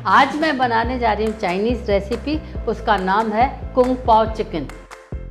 आज मैं बनाने जा रही हूँ चाइनीज़ रेसिपी, उसका नाम है कुंग पाओ चिकन।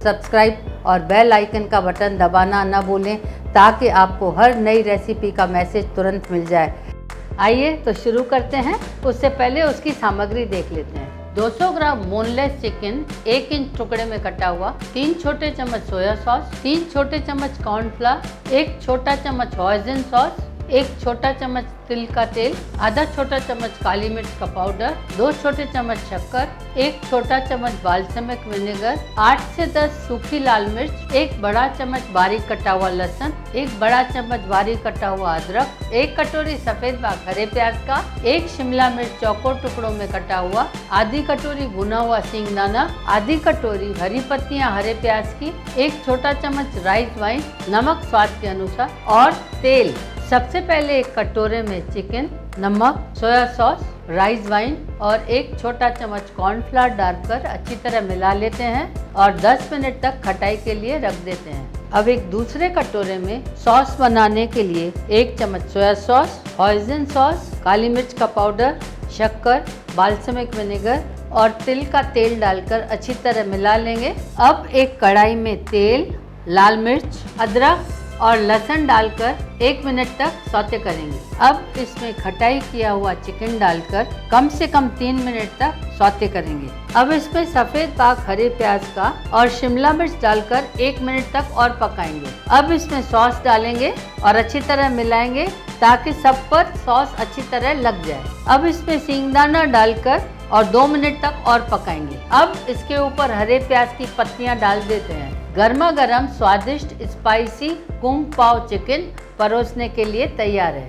सब्सक्राइब और बेल आइकन का बटन दबाना न भूलें ताकि आपको हर नई रेसिपी का मैसेज तुरंत मिल जाए। आइए तो शुरू करते हैं। उससे पहले उसकी सामग्री देख लेते हैं। 200 ग्राम बोनलेस चिकन 1 इंच टुकड़े में कटा हुआ, 3 छोटे चम्मच सोया सॉस, 3 छोटे चम्मच कॉर्नफ्लावर, 1 छोटा चम्मच हॉइजन सॉस, 1 छोटा चम्मच तिल का तेल, आधा छोटा चम्मच काली मिर्च का पाउडर, 2 छोटे चम्मच शक्कर, 1 छोटा चम्मच बाल्समिक विनेगर, 8 से 10 सूखी लाल मिर्च, 1 बड़ा चम्मच बारीक कटा हुआ लहसुन, 1 बड़ा चम्मच बारीक कटा हुआ अदरक, 1 कटोरी सफेद बाग हरे प्याज का, 1 शिमला मिर्च चौकोर टुकड़ों में कटा हुआ, आधी कटोरी भुना हुआ सींगदाना, आधी कटोरी हरी पत्तियां हरे प्याज की, 1 छोटा चम्मच राइस वाइन, नमक स्वाद के अनुसार और तेल। सबसे पहले एक कटोरे में चिकन, नमक, सोया सॉस, राइस वाइन और 1 छोटा चम्मच कॉर्नफ्लावर डालकर अच्छी तरह मिला लेते हैं और 10 मिनट तक खटाई के लिए रख देते हैं। अब एक दूसरे कटोरे में सॉस बनाने के लिए 1 चम्मच सोया सॉस, हॉइजन सॉस, काली मिर्च का पाउडर, शक्कर, बाल्समिक विनेगर और तिल का तेल डालकर अच्छी तरह मिला लेंगे। अब एक कढ़ाई में तेल, लाल मिर्च, अदरक और लहसुन डालकर 1 मिनट तक सौते करेंगे। अब इसमें खटाई किया हुआ चिकन डालकर कम से कम 3 मिनट तक सौते करेंगे। अब इसमें सफेद बाग हरे प्याज का और शिमला मिर्च डालकर 1 मिनट तक और पकाएंगे। अब इसमें सॉस डालेंगे और अच्छी तरह मिलाएंगे ताकि सब पर सॉस अच्छी तरह लग जाए। अब इसमें सींगदाना डालकर और 2 मिनट तक और पकाएंगे। अब इसके ऊपर हरे प्याज की पत्तियां डाल देते हैं। गर्मा गर्म स्वादिष्ट स्पाइसी कुंग पाओ चिकन परोसने के लिए तैयार है।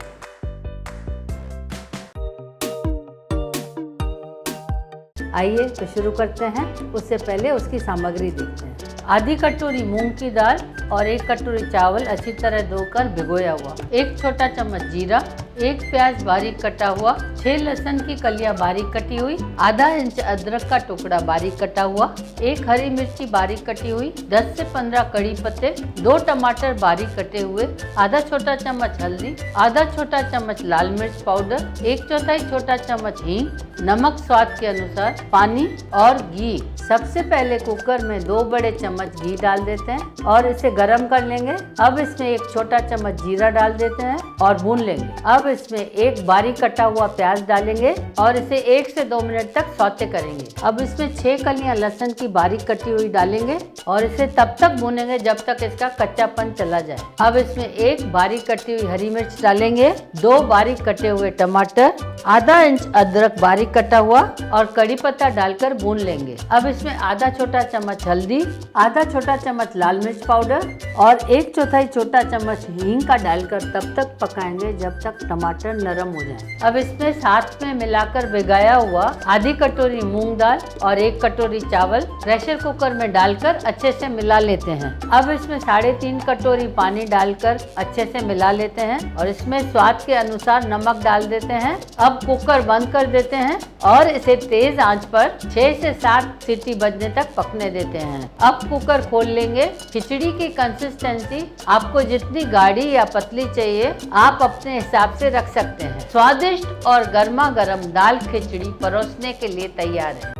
आइए तो शुरू करते हैं। उससे पहले उसकी सामग्री देखते हैं। आधी कटोरी मूंग की दाल और 1 कटोरी चावल अच्छी तरह धोकर भिगोया हुआ, 1 छोटा चम्मच जीरा, 1 प्याज बारीक कटा हुआ, 6 लहसुन की कलियां बारीक कटी हुई, आधा इंच अदरक का टुकड़ा बारीक कटा हुआ, 1 हरी मिर्ची बारीक कटी हुई, 10 से 15 कड़ी पत्ते, 2 टमाटर बारीक कटे हुए, आधा छोटा चम्मच हल्दी, आधा छोटा चम्मच लाल मिर्च पाउडर, 1/4 छोटा चम्मच हींग, नमक स्वाद के अनुसार, पानी और घी। सबसे पहले कुकर में 2 बड़े चम्मच घी डाल देते हैं और इसे गरम कर लेंगे। अब इसमें 1 छोटा चम्मच जीरा डाल देते हैं और भून लेंगे। अब इसमें 1 बारीक कटा हुआ प्याज डालेंगे और इसे 1 से 2 मिनट तक सौते करेंगे। अब इसमें 6 कलियां लहसुन की बारीक कटी हुई डालेंगे और इसे तब तक भूनेंगे जब तक इसका कच्चापन चला जाए। अब इसमें 1 बारीक कटी हुई हरी मिर्च डालेंगे, 2 बारीक कटे हुए टमाटर, आधा इंच अदरक बारीक कटा हुआ और कड़ी पत्ता डालकर भून लेंगे। अब इसमें आधा छोटा चम्मच हल्दी, आधा छोटा चम्मच लाल मिर्च पाउडर और 1/4 छोटा चम्मच हींग का डालकर तब तक पकाएंगे जब तक टमाटर नरम हो जाए। अब इसमें साथ में मिलाकर भिगाया हुआ आधी कटोरी मूंग दाल और 1 कटोरी चावल प्रेशर कुकर में डालकर अच्छे से मिला लेते हैं। अब इसमें 3.5 कटोरी पानी डालकर अच्छे से मिला लेते हैं और इसमें स्वाद के अनुसार नमक डाल देते हैं। अब कुकर बंद कर देते हैं और इसे तेज आंच पर 6 से 7 सीटी बजने तक पकने देते हैं। अब कुकर खोल लेंगे। खिचड़ी की कंसिस्टेंसी आपको जितनी गाढ़ी या पतली चाहिए आप अपने हिसाब से रख सकते हैं। स्वादिष्ट और गर्मा गर्म दाल खिचड़ी परोसने के लिए तैयार है।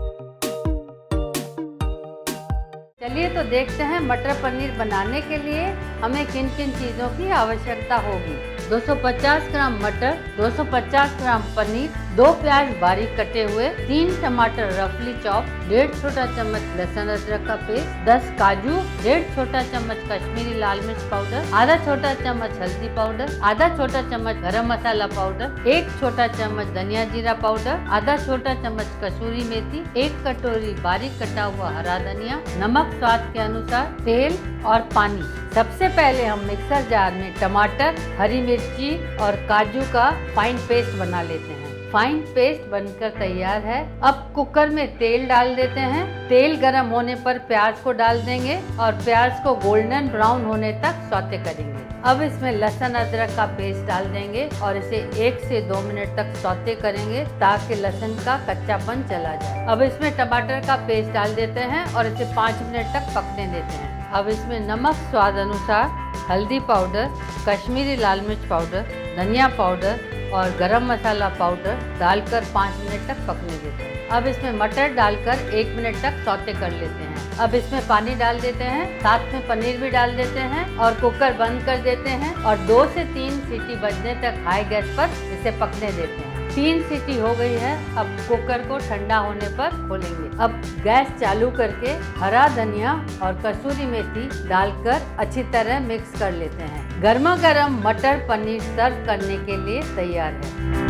चलिए तो देखते हैं मटर पनीर बनाने के लिए हमें किन किन चीज़ों की आवश्यकता होगी। 250 ग्राम मटर, 250 ग्राम पनीर, 2 प्याज बारीक कटे हुए, 3 टमाटर रफली चॉप, 1.5 छोटा चम्मच लहसुन अदरक का पेस्ट, 10 काजू, 1.5 छोटा चम्मच कश्मीरी लाल मिर्च पाउडर, आधा छोटा चम्मच हल्दी पाउडर, आधा छोटा चम्मच गरम मसाला पाउडर, 1 छोटा चम्मच धनिया जीरा पाउडर, आधा छोटा चम्मच कसूरी मेथी, 1 कटोरी बारीक कटा हुआ हरा धनिया, नमक स्वाद के अनुसार, तेल और पानी। सबसे पहले हम मिक्सर जार में टमाटर, हरी मिर्ची और काजू का फाइन पेस्ट बना लेते हैं। फाइन पेस्ट बनकर तैयार है। अब कुकर में तेल डाल देते हैं। तेल गरम होने पर प्याज को डाल देंगे और प्याज को गोल्डन ब्राउन होने तक सौते करेंगे। अब इसमें लहसुन अदरक का पेस्ट डाल देंगे और इसे 1 से 2 मिनट तक सौते करेंगे ताकि लहसुन का कच्चापन चला जाए। अब इसमें टमाटर का पेस्ट डाल देते हैं और इसे 5 मिनट तक पकने देते हैं। अब इसमें नमक स्वाद अनुसार, हल्दी पाउडर, कश्मीरी लाल मिर्च पाउडर, धनिया पाउडर, और गरम मसाला पाउडर डालकर 5 मिनट तक पकने देते हैं। अब इसमें मटर डालकर 1 मिनट तक सौते कर लेते हैं। अब इसमें पानी डाल देते हैं, साथ में पनीर भी डाल देते हैं और कुकर बंद कर देते हैं और 2 से 3 सीटी बजने तक हाई गैस पर इसे पकने देते हैं। 3 सीटी हो गई है। अब कुकर को ठंडा होने पर खोलेंगे। अब गैस चालू करके हरा धनिया और कसूरी मेथी डालकर अच्छी तरह मिक्स कर लेते हैं। गर्मा गर्म मटर पनीर सर्व करने के लिए तैयार है।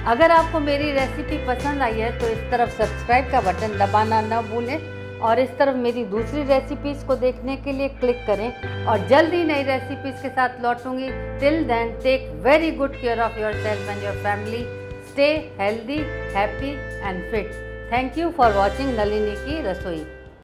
अगर आपको मेरी रेसिपी पसंद आई है तो इस तरफ सब्सक्राइब का बटन दबाना न भूलें और इस तरफ मेरी दूसरी रेसिपीज़ को देखने के लिए क्लिक करें और जल्द ही नई रेसिपीज़ के साथ लौटूंगी। Till then take very good care of yourself and your family. Stay healthy, happy and fit. Thank you for watching Nalini की रसोई।